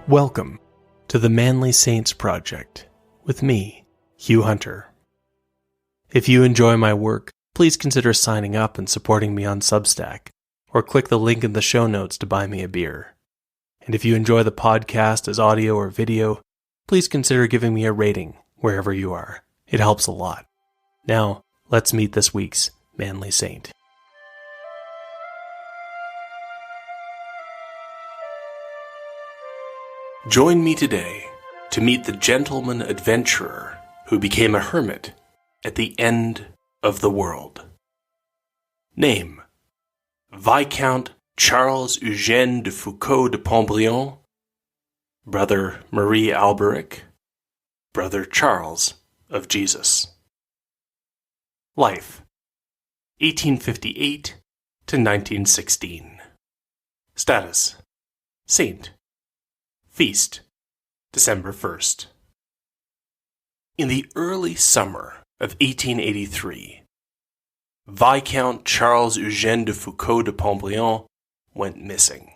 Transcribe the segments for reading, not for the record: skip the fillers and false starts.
Welcome to the Manly Saints Project with me, Hugh Hunter. If you enjoy my work, please consider signing up and supporting me on Substack, or click the link in the show notes to buy me a beer. And if you enjoy the podcast as audio or video, please consider giving me a rating wherever you are. It helps a lot. Now, let's meet this week's Manly Saint. Join me today to meet the gentleman adventurer who became a hermit at the end of the world. Name: Viscount Charles Eugène de Foucauld de Pontbriand, Brother Marie Alberic, Brother Charles of Jesus. Life: 1858 to 1916. Status: Saint. Feast: December 1st. In the early summer of 1883, Viscount Charles Eugène de Foucauld de Pontbriand went missing.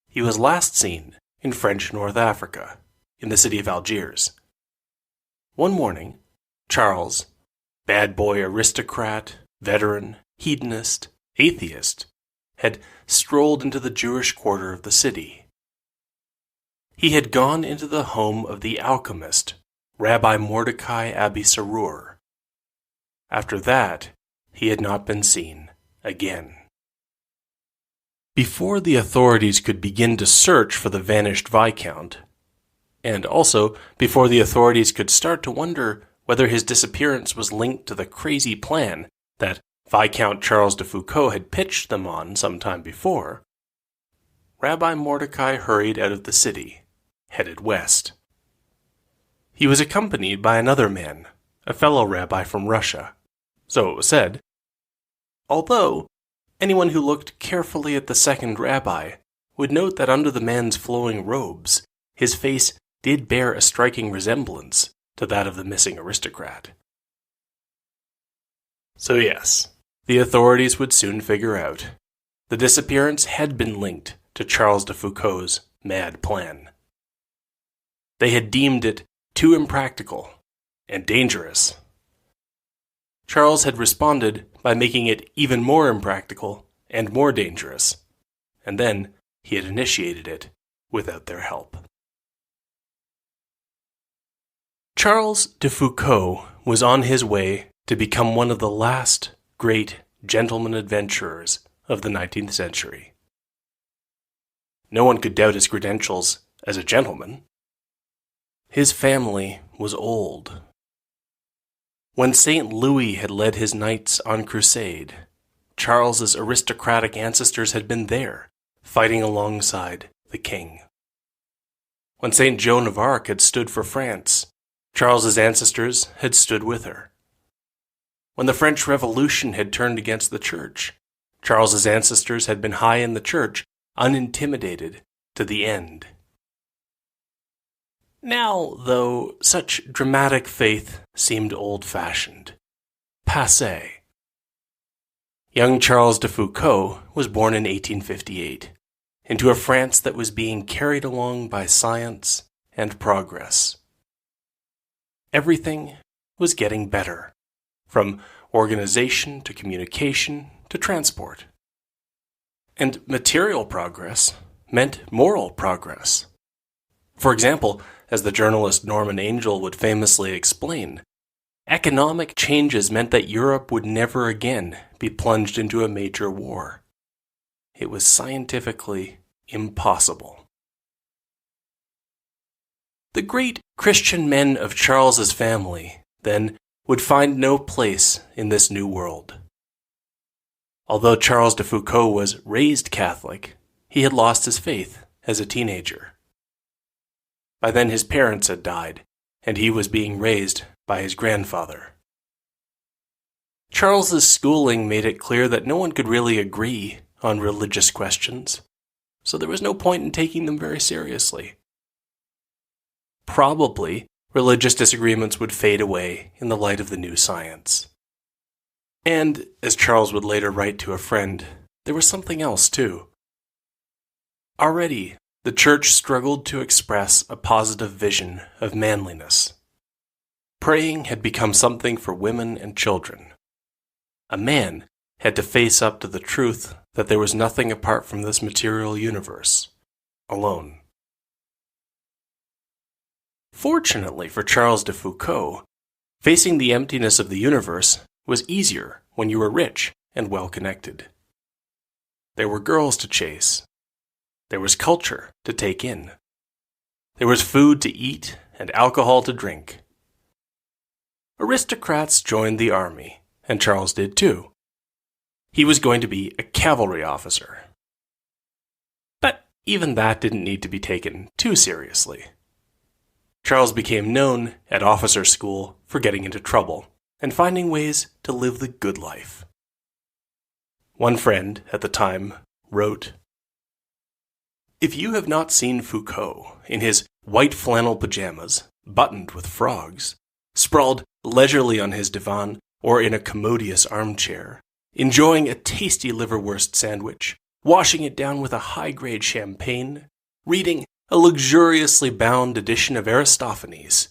He was last seen in French North Africa, in the city of Algiers. One morning, Charles, bad boy aristocrat, veteran, hedonist, atheist, had strolled into the Jewish quarter of the city. He had gone into the home of the alchemist, Rabbi Mordecai Abi Sarur. After that, he had not been seen again. Before the authorities could begin to search for the vanished Viscount, and also before the authorities could start to wonder whether his disappearance was linked to the crazy plan that Viscount Charles de Foucauld had pitched them on some time before, Rabbi Mordecai hurried out of the city, headed west. He was accompanied by another man, a fellow rabbi from Russia, so it was said, although anyone who looked carefully at the second rabbi would note that under the man's flowing robes, his face did bear a striking resemblance to that of the missing aristocrat. So yes, the authorities would soon figure out. The disappearance had been linked to Charles de Foucault's mad plan. They had deemed it too impractical and dangerous. Charles had responded by making it even more impractical and more dangerous, and then he had initiated it without their help. Charles de Foucauld was on his way to become one of the last great gentleman adventurers of the 19th century. No one could doubt his credentials as a gentleman. His family was old. When St. Louis had led his knights on crusade, Charles's aristocratic ancestors had been there, fighting alongside the king. When St. Joan of Arc had stood for France, Charles's ancestors had stood with her. When the French Revolution had turned against the church, Charles's ancestors had been high in the church, unintimidated to the end. Now, though, such dramatic faith seemed old-fashioned, passé. Young Charles de Foucauld was born in 1858, into a France that was being carried along by science and progress. Everything was getting better, from organization to communication to transport. And material progress meant moral progress. For example, as the journalist Norman Angell would famously explain, economic changes meant that Europe would never again be plunged into a major war. It was scientifically impossible. The great Christian men of Charles's family, then, would find no place in this new world. Although Charles de Foucauld was raised Catholic, he had lost his faith as a teenager. By then his parents had died, and he was being raised by his grandfather. Charles's schooling made it clear that no one could really agree on religious questions, so there was no point in taking them very seriously. Probably, religious disagreements would fade away in the light of the new science. And, as Charles would later write to a friend, there was something else too. Already, the church struggled to express a positive vision of manliness. Praying had become something for women and children. A man had to face up to the truth that there was nothing apart from this material universe, alone. Fortunately for Charles de Foucauld, facing the emptiness of the universe was easier when you were rich and well-connected. There were girls to chase. There was culture to take in. There was food to eat and alcohol to drink. Aristocrats joined the army, and Charles did too. He was going to be a cavalry officer. But even that didn't need to be taken too seriously. Charles became known at officer school for getting into trouble and finding ways to live the good life. One friend at the time wrote, "If you have not seen Foucauld in his white flannel pajamas, buttoned with frogs, sprawled leisurely on his divan or in a commodious armchair, enjoying a tasty liverwurst sandwich, washing it down with a high-grade champagne, reading a luxuriously bound edition of Aristophanes,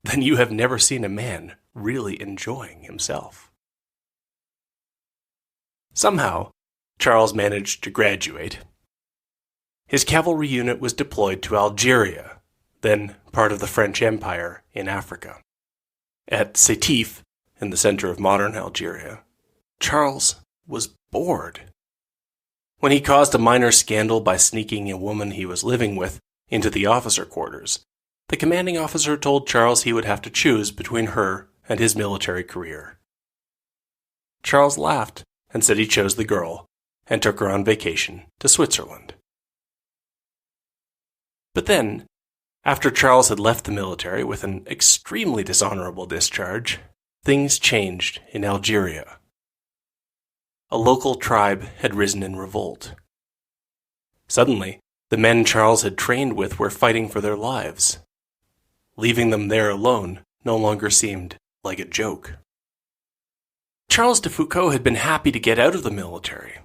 then you have never seen a man really enjoying himself." Somehow, Charles managed to graduate. His cavalry unit was deployed to Algeria, then part of the French Empire in Africa. At Sétif, in the center of modern Algeria, Charles was bored. When he caused a minor scandal by sneaking a woman he was living with into the officer quarters, the commanding officer told Charles he would have to choose between her and his military career. Charles laughed and said he chose the girl and took her on vacation to Switzerland. But then, after Charles had left the military with an extremely dishonorable discharge, things changed in Algeria. A local tribe had risen in revolt. Suddenly, the men Charles had trained with were fighting for their lives. Leaving them there alone no longer seemed like a joke. Charles de Foucauld had been happy to get out of the military,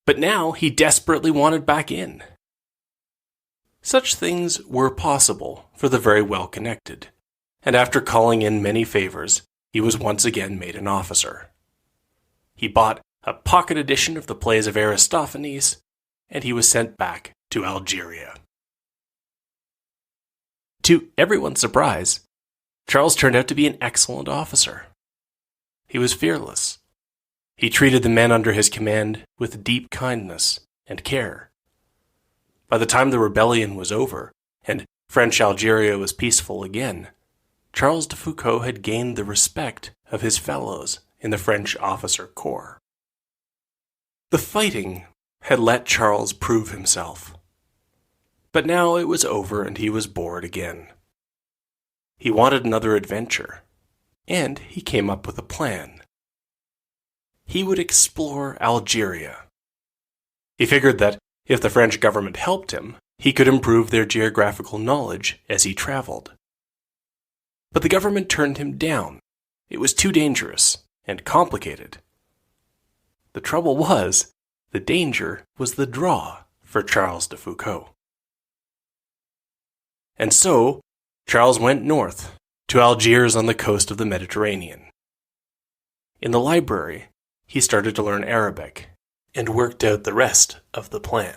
but now he desperately wanted back in. Such things were possible for the very well-connected, and after calling in many favors, he was once again made an officer. He bought a pocket edition of the plays of Aristophanes, and he was sent back to Algeria. To everyone's surprise, Charles turned out to be an excellent officer. He was fearless. He treated the men under his command with deep kindness and care. By the time the rebellion was over, and French Algeria was peaceful again, Charles de Foucauld had gained the respect of his fellows in the French officer corps. The fighting had let Charles prove himself. But now it was over and he was bored again. He wanted another adventure, and he came up with a plan. He would explore Algeria. He figured that if the French government helped him, he could improve their geographical knowledge as he traveled. But the government turned him down. It was too dangerous and complicated. The trouble was, the danger was the draw for Charles de Foucauld. And so, Charles went north, to Algiers on the coast of the Mediterranean. In the library, he started to learn Arabic, and worked out the rest of the plan.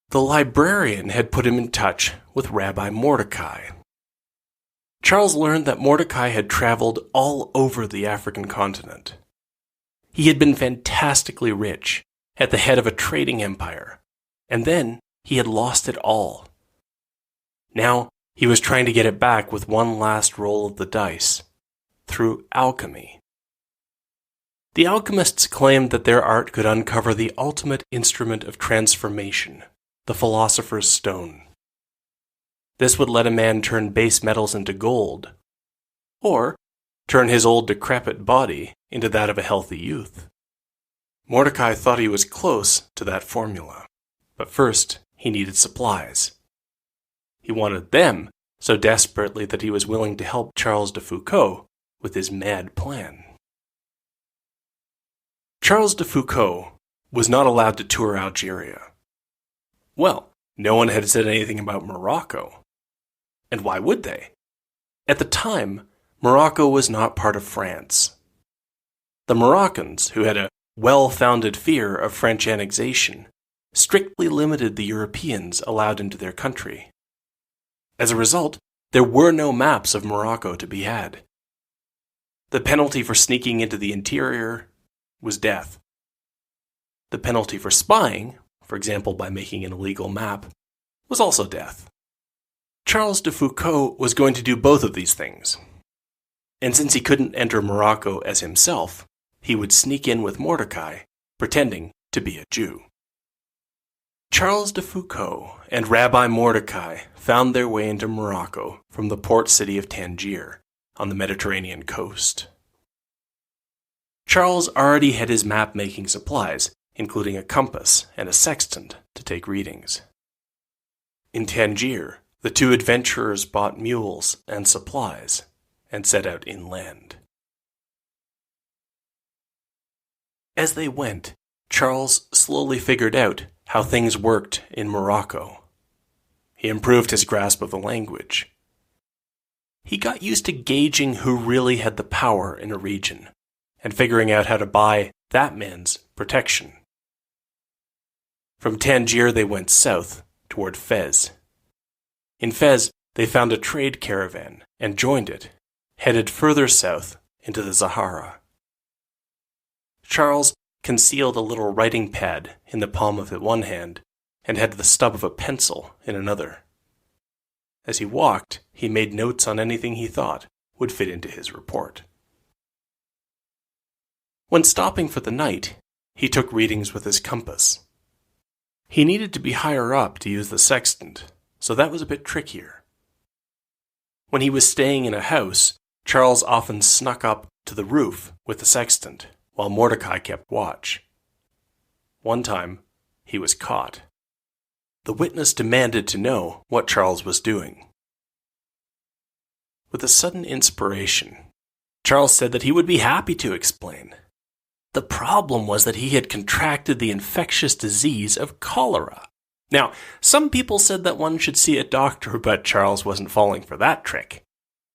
The librarian had put him in touch with Rabbi Mordecai. Charles learned that Mordecai had traveled all over the African continent. He had been fantastically rich, at the head of a trading empire, and then he had lost it all. Now he was trying to get it back with one last roll of the dice, through alchemy. The alchemists claimed that their art could uncover the ultimate instrument of transformation, the philosopher's stone. This would let a man turn base metals into gold, or turn his old decrepit body into that of a healthy youth. Mordecai thought he was close to that formula, but first he needed supplies. He wanted them so desperately that he was willing to help Charles de Foucauld with his mad plan. Charles de Foucauld was not allowed to tour Algeria. Well, no one had said anything about Morocco. And why would they? At the time, Morocco was not part of France. The Moroccans, who had a well-founded fear of French annexation, strictly limited the Europeans allowed into their country. As a result, there were no maps of Morocco to be had. The penalty for sneaking into the interior was death. The penalty for spying, for example by making an illegal map, was also death. Charles de Foucauld was going to do both of these things. And since he couldn't enter Morocco as himself, he would sneak in with Mordecai, pretending to be a Jew. Charles de Foucauld and Rabbi Mordecai found their way into Morocco from the port city of Tangier on the Mediterranean coast. Charles already had his map-making supplies, including a compass and a sextant to take readings. In Tangier, the two adventurers bought mules and supplies and set out inland. As they went, Charles slowly figured out how things worked in Morocco. He improved his grasp of the language. He got used to gauging who really had the power in a region and figuring out how to buy that man's protection. From Tangier they went south toward Fez. In Fez, they found a trade caravan and joined it, headed further south into the Sahara. Charles concealed a little writing pad in the palm of one hand and had the stub of a pencil in another. As he walked, he made notes on anything he thought would fit into his report. When stopping for the night, he took readings with his compass. He needed to be higher up to use the sextant, so that was a bit trickier. When he was staying in a house, Charles often snuck up to the roof with the sextant, while Mordecai kept watch. One time, he was caught. The witness demanded to know what Charles was doing. With a sudden inspiration, Charles said that he would be happy to explain. The problem was that he had contracted the infectious disease of cholera. Now, some people said that one should see a doctor, but Charles wasn't falling for that trick.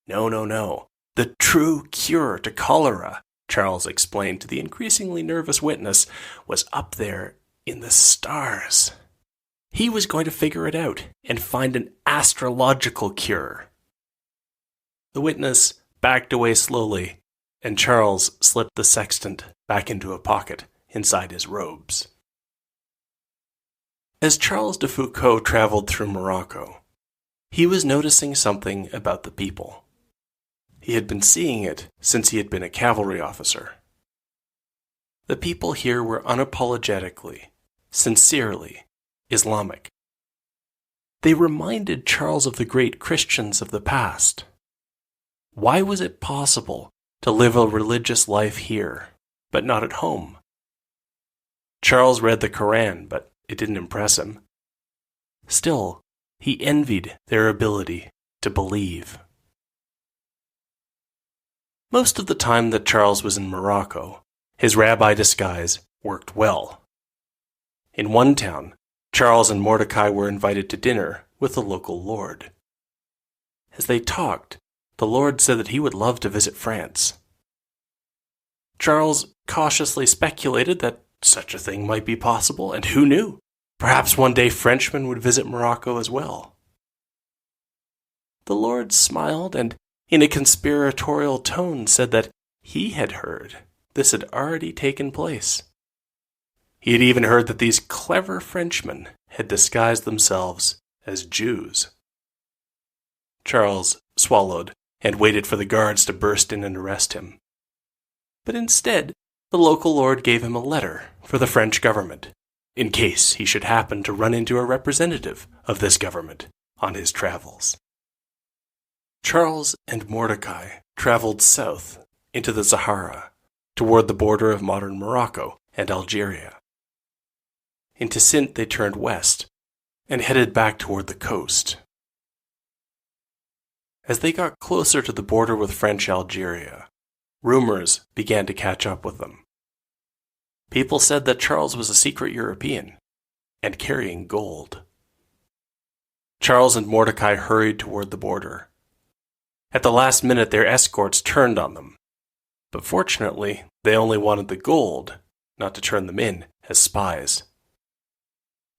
No. The true cure to cholera, Charles explained to the increasingly nervous witness, was up there in the stars. He was going to figure it out and find an astrological cure. The witness backed away slowly, and Charles slipped the sextant back into a pocket inside his robes. As Charles de Foucauld traveled through Morocco, he was noticing something about the people. He had been seeing it since he had been a cavalry officer. The people here were unapologetically, sincerely Islamic. They reminded Charles of the great Christians of the past. Why was it possible to live a religious life here, but not at home? Charles read the Quran, but it didn't impress him. Still, he envied their ability to believe. Most of the time that Charles was in Morocco, his rabbi disguise worked well. In one town, Charles and Mordecai were invited to dinner with the local lord. As they talked, the lord said that he would love to visit France. Charles cautiously speculated that such a thing might be possible, and who knew? Perhaps one day Frenchmen would visit Morocco as well. The lord smiled and, in a conspiratorial tone, said that he had heard this had already taken place. He had even heard that these clever Frenchmen had disguised themselves as Jews. Charles swallowed and waited for the guards to burst in and arrest him. But instead, the local lord gave him a letter for the French government, in case he should happen to run into a representative of this government on his travels. Charles and Mordecai traveled south into the Sahara, toward the border of modern Morocco and Algeria. In Tessint they turned west and headed back toward the coast. As they got closer to the border with French Algeria, rumors began to catch up with them. People said that Charles was a secret European and carrying gold. Charles and Mordecai hurried toward the border. At the last minute, their escorts turned on them. But fortunately, they only wanted the gold, not to turn them in as spies.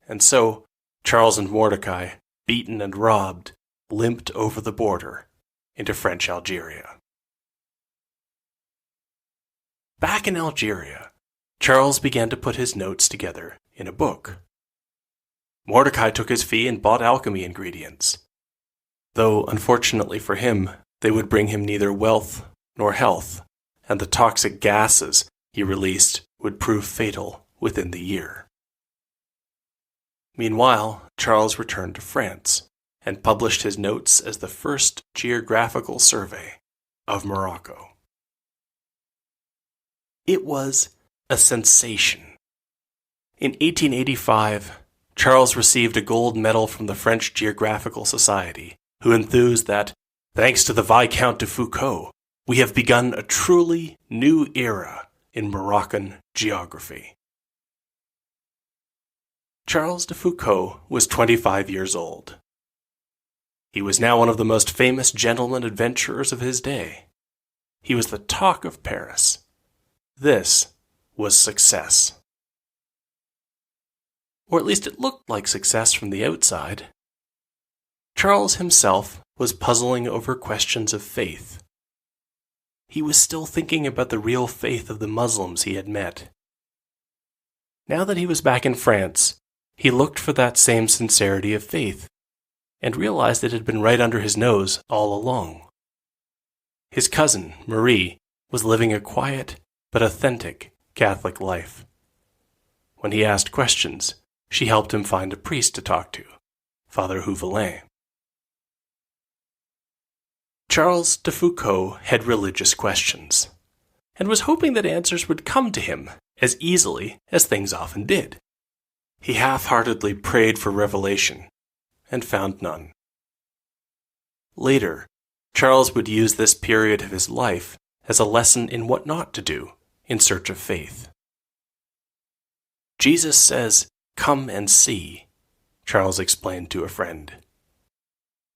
And so, Charles and Mordecai, beaten and robbed, limped over the border into French Algeria. Back in Algeria, Charles began to put his notes together in a book. Mordecai took his fee and bought alchemy ingredients, though unfortunately for him, they would bring him neither wealth nor health, and the toxic gases he released would prove fatal within the year. Meanwhile, Charles returned to France and published his notes as the first geographical survey of Morocco. It was a sensation. In 1885, Charles received a gold medal from the French Geographical Society, who enthused that, thanks to the Viscount de Foucauld, we have begun a truly new era in Moroccan geography. Charles de Foucauld was 25 years old. He was now one of the most famous gentleman adventurers of his day. He was the talk of Paris. This was success. Or at least it looked like success from the outside. Charles himself was puzzling over questions of faith. He was still thinking about the real faith of the Muslims he had met. Now that he was back in France, he looked for that same sincerity of faith, and realized it had been right under his nose all along. His cousin, Marie, was living a quiet but authentic Catholic life. When he asked questions, she helped him find a priest to talk to, Father Houvelin. Charles de Foucauld had religious questions, and was hoping that answers would come to him as easily as things often did. He half-heartedly prayed for revelation, and found none. Later, Charles would use this period of his life as a lesson in what not to do in search of faith. Jesus says, "Come and see," Charles explained to a friend.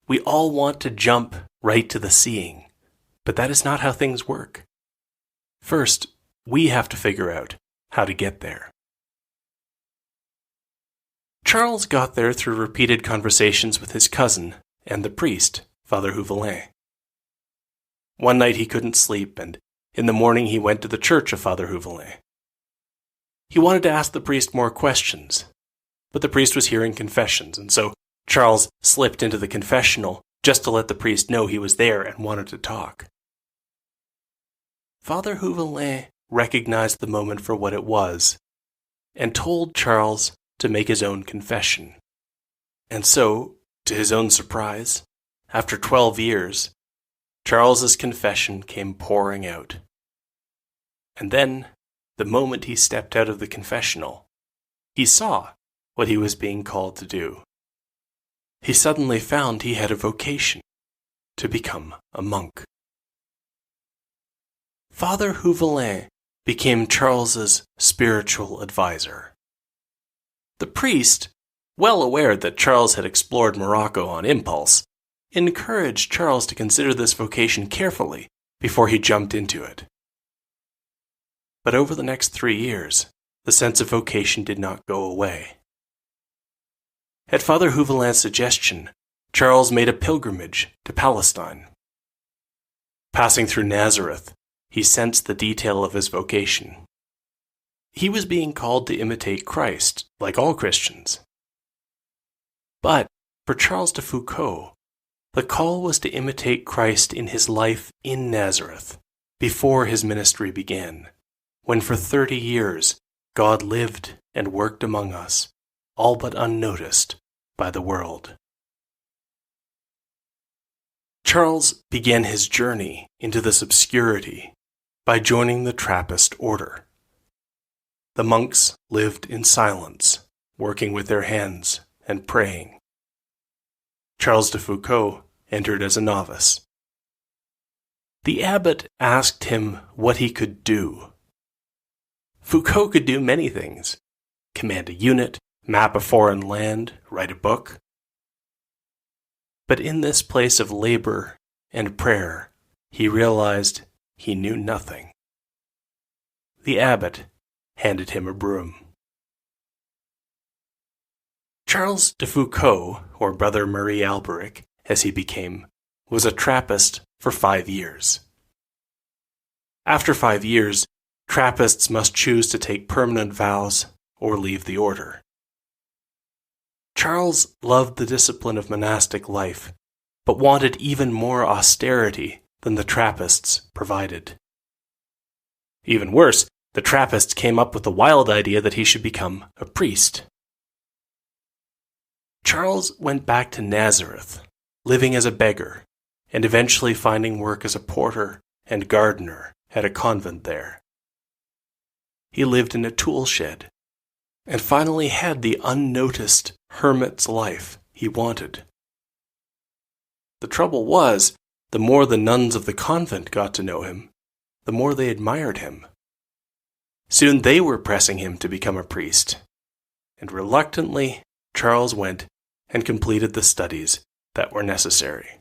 We all want to jump right to the seeing, but that is not how things work. First, we have to figure out how to get there. Charles got there through repeated conversations with his cousin and the priest, Father Houvelin. One night he couldn't sleep, and in the morning he went to the church of Father Houvelin. He wanted to ask the priest more questions, but the priest was hearing confessions, and so Charles slipped into the confessional just to let the priest know he was there and wanted to talk. Father Houvelin recognized the moment for what it was, and told Charles to make his own confession. And so, to his own surprise, after 12 years, Charles's confession came pouring out. And then, the moment he stepped out of the confessional, he saw what he was being called to do. He suddenly found he had a vocation to become a monk. Father Houvelin became Charles's spiritual advisor. The priest, well aware that Charles had explored Morocco on impulse, encouraged Charles to consider this vocation carefully before he jumped into it. But over the next 3 years, the sense of vocation did not go away. At Father Houvelin's suggestion, Charles made a pilgrimage to Palestine. Passing through Nazareth, he sensed the detail of his vocation. He was being called to imitate Christ, like all Christians. But for Charles de Foucauld, the call was to imitate Christ in his life in Nazareth, before his ministry began, when for 30 years God lived and worked among us, all but unnoticed by the world. Charles began his journey into this obscurity by joining the Trappist order. The monks lived in silence, working with their hands and praying. Charles de Foucauld entered as a novice. The abbot asked him what he could do. Foucauld could do many things: command a unit, map a foreign land, write a book. But in this place of labor and prayer, he realized he knew nothing. The abbot handed him a broom. Charles de Foucauld, or Brother Marie Alberic, as he became, was a Trappist for 5 years. After 5 years, Trappists must choose to take permanent vows or leave the order. Charles loved the discipline of monastic life, but wanted even more austerity than the Trappists provided. Even worse, the Trappists came up with the wild idea that he should become a priest. Charles went back to Nazareth, living as a beggar, and eventually finding work as a porter and gardener at a convent there. He lived in a tool shed, and finally had the unnoticed hermit's life he wanted. The trouble was, the more the nuns of the convent got to know him, the more they admired him. Soon they were pressing him to become a priest, and reluctantly Charles went and completed the studies that were necessary.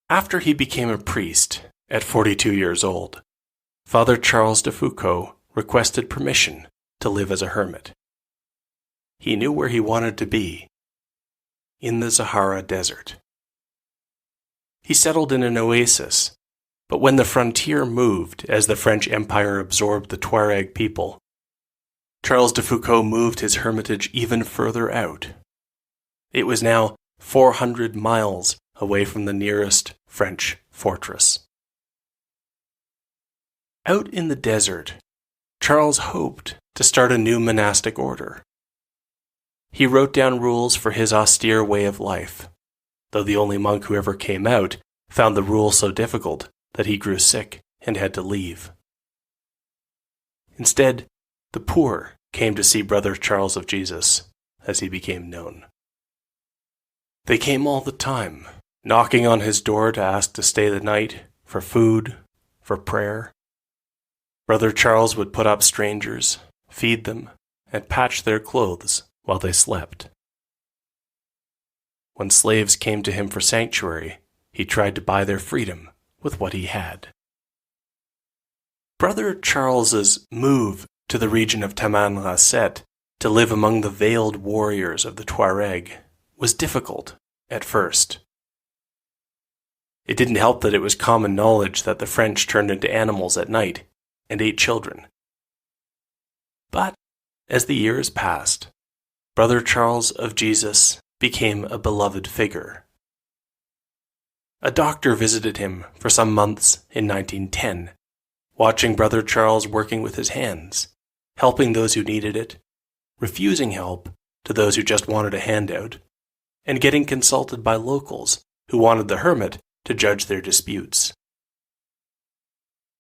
After he became a priest, at 42 years old, Father Charles de Foucauld requested permission to live as a hermit. He knew where he wanted to be, in the Sahara Desert. He settled in an oasis, but when the frontier moved as the French Empire absorbed the Tuareg people, Charles de Foucauld moved his hermitage even further out. It was now 400 miles away from the nearest French fortress. Out in the desert, Charles hoped to start a new monastic order. He wrote down rules for his austere way of life, though the only monk who ever came out found the rules so difficult that he grew sick and had to leave. Instead, the poor came to see Brother Charles of Jesus, as he became known. They came all the time, knocking on his door to ask to stay the night, for food, for prayer. Brother Charles would put up strangers, feed them, and patch their clothes while they slept. When slaves came to him for sanctuary, he tried to buy their freedom with what he had. Brother Charles's move to the region of Tamanrasset to live among the veiled warriors of the Tuareg was difficult at first. It didn't help that it was common knowledge that the French turned into animals at night and ate children. But as the years passed, Brother Charles of Jesus became a beloved figure. A doctor visited him for some months in 1910, watching Brother Charles working with his hands, helping those who needed it, refusing help to those who just wanted a handout, and getting consulted by locals who wanted the hermit to judge their disputes.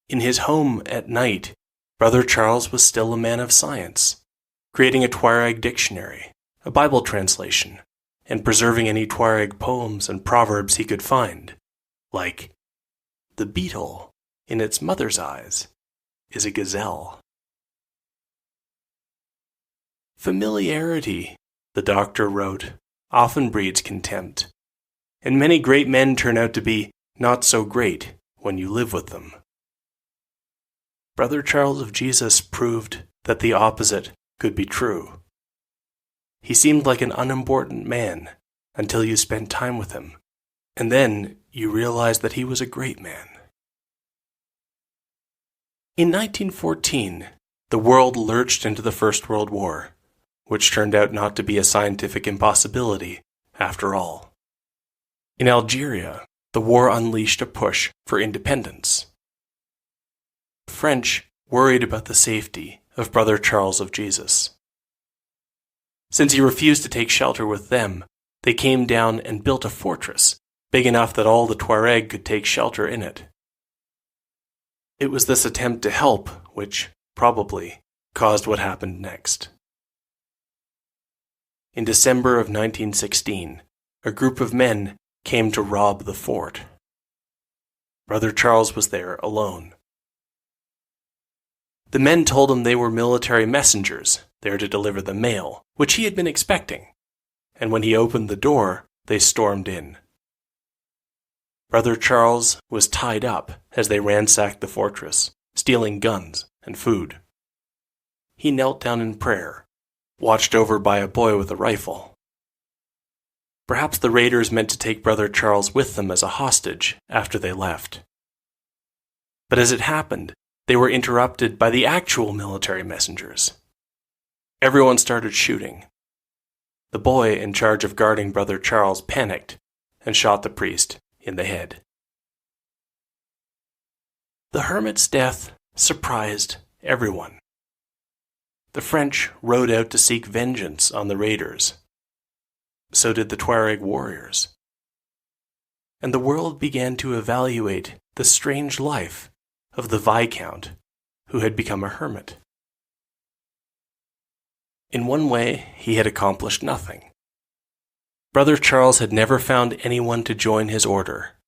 In his home at night, Brother Charles was still a man of science, creating a Tuareg dictionary, a Bible translation, and preserving any Tuareg poems and proverbs he could find, like, "The beetle, in its mother's eyes, is a gazelle." Familiarity, the doctor wrote, often breeds contempt, and many great men turn out to be not so great when you live with them. Brother Charles of Jesus proved that the opposite could be true. He seemed like an unimportant man until you spent time with him, and then you realized that he was a great man. In 1914, the world lurched into the First World War, which turned out not to be a scientific impossibility after all. In Algeria, the war unleashed a push for independence. The French worried about the safety of Brother Charles of Jesus. Since he refused to take shelter with them, they came down and built a fortress big enough that all the Tuareg could take shelter in it. It was this attempt to help which, probably, caused what happened next. In December of 1916, a group of men came to rob the fort. Brother Charles was there alone. The men told him they were military messengers, there to deliver the mail, which he had been expecting, and when he opened the door, they stormed in. Brother Charles was tied up as they ransacked the fortress, stealing guns and food. He knelt down in prayer, watched over by a boy with a rifle. Perhaps the raiders meant to take Brother Charles with them as a hostage after they left. But as it happened, they were interrupted by the actual military messengers. Everyone started shooting. The boy in charge of guarding Brother Charles panicked and shot the priest in the head. The hermit's death surprised everyone. The French rode out to seek vengeance on the raiders. So did the Tuareg warriors. And the world began to evaluate the strange life of the Viscount who had become a hermit. In one way, he had accomplished nothing. Brother Charles had never found anyone to join his order,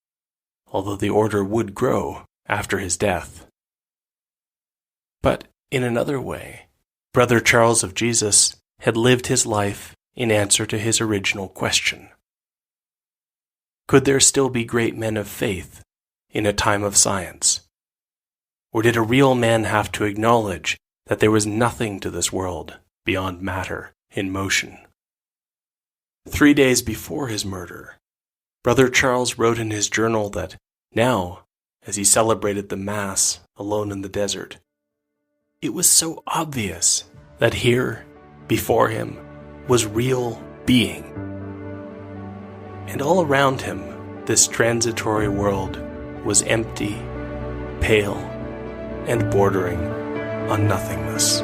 although the order would grow after his death. But in another way, Brother Charles of Jesus had lived his life in answer to his original question. Could there still be great men of faith in a time of science? Or did a real man have to acknowledge that there was nothing to this world beyond matter in motion? 3 days before his murder, Brother Charles wrote in his journal that now, as he celebrated the Mass alone in the desert, it was so obvious that here, before him, was real being. And all around him, this transitory world was empty, pale, and bordering on nothingness.